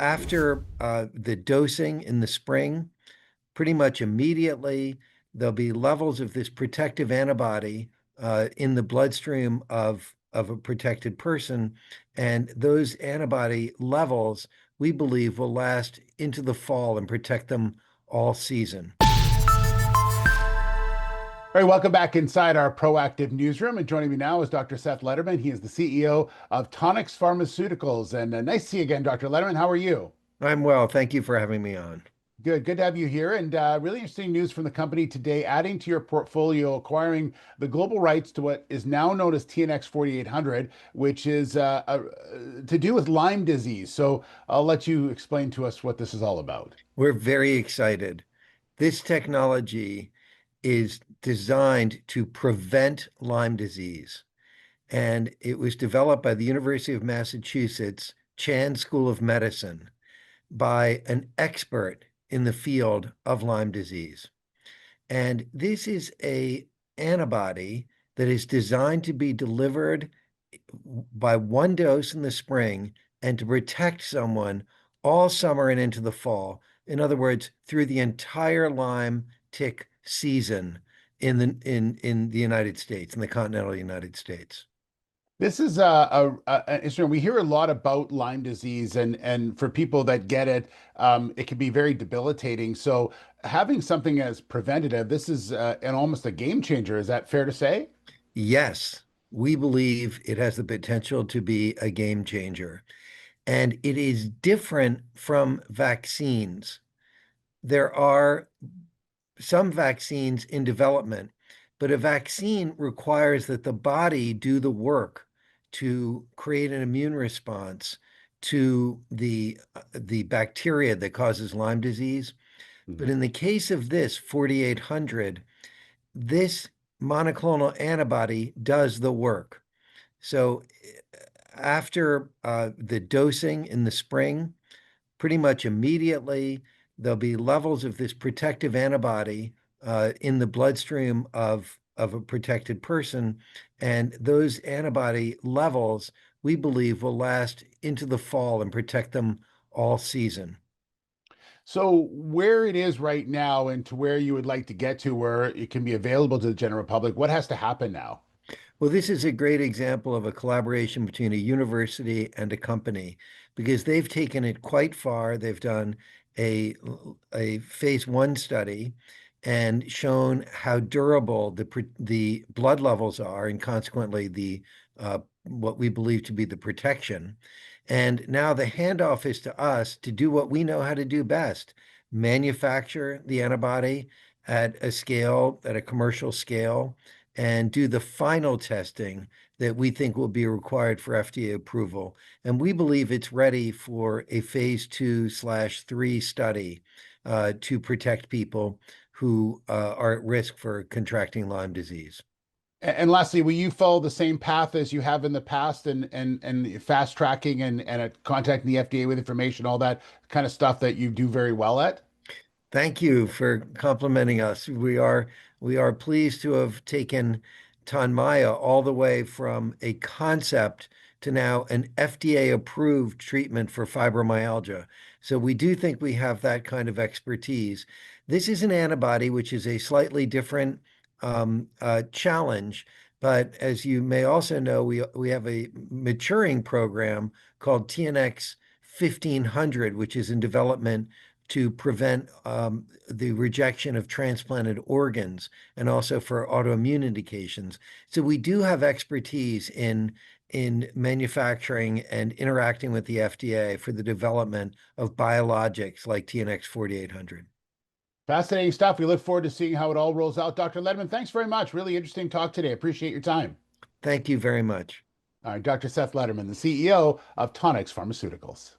after the dosing in the spring, pretty much immediately, there'll be levels of this protective antibody in the bloodstream of a protected person. And those antibody levels, we believe, will last into the fall and protect them all season. All right, welcome back inside our proactive newsroom. And joining me now is Dr. Seth Lederman. He is the CEO of Tonix Pharmaceuticals. And nice to see you again, Dr. Lederman. How are you? I'm well. Thank you for having me on. Good to have you here. And really interesting news from the company today, adding to your portfolio, acquiring the global rights to what is now known as TNX-4800, which is to do with Lyme disease. So I'll let you explain to us what this is all about. We're very excited. This technology is designed to prevent Lyme disease. And it was developed by the University of Massachusetts Chan School of Medicine by an expert in the field of Lyme disease. And this is an antibody that is designed to be delivered by one dose in the spring and to protect someone all summer and into the fall. In other words, through the entire Lyme tick season in the United States, in the continental United States. This is interesting. We hear a lot about Lyme disease, and for people that get it, it can be very debilitating. So having something as preventative, this is an almost a game changer. Is that fair to say? Yes, we believe it has the potential to be a game changer. And it is different from vaccines. There are some vaccines in development, but a vaccine requires that the body do the work to create an immune response to the bacteria that causes Lyme disease. But in the case of this 4800, this monoclonal antibody does the work. So after the dosing in the spring, pretty much immediately, there'll be levels of this protective antibody in the bloodstream of a protected person. And those antibody levels, we believe, will last into the fall and protect them all season. So where it is right now and to where you would like to get to where it can be available to the general public, what has to happen now? Well, this is a great example of a collaboration between a university and a company because they've taken it quite far. They've done a phase 1 study and shown how durable the blood levels are, and consequently the what we believe to be the protection. And now the handoff is to us to do what we know how to do best: manufacture the antibody at a commercial scale, and do the final testing that we think will be required for FDA approval. And we believe it's ready for a phase 2/3 study to protect people who are at risk for contracting Lyme disease. And lastly, will you follow the same path as you have in the past and fast tracking and contacting the FDA with information, all that kind of stuff that you do very well at? Thank you for complimenting us. We are pleased to have taken Tonmya all the way from a concept to now an FDA-approved treatment for fibromyalgia. So we do think we have that kind of expertise. This is an antibody, which is a slightly different challenge. But as you may also know, we have a maturing program called TNX-1500, which is in development to prevent the rejection of transplanted organs and also for autoimmune indications. So we do have expertise in manufacturing and interacting with the FDA for the development of biologics like TNX-4800. Fascinating stuff. We look forward to seeing how it all rolls out. Dr. Lederman, thanks very much. Really interesting talk today. Appreciate your time. Thank you very much. All right, Dr. Seth Lederman, the CEO of Tonix Pharmaceuticals.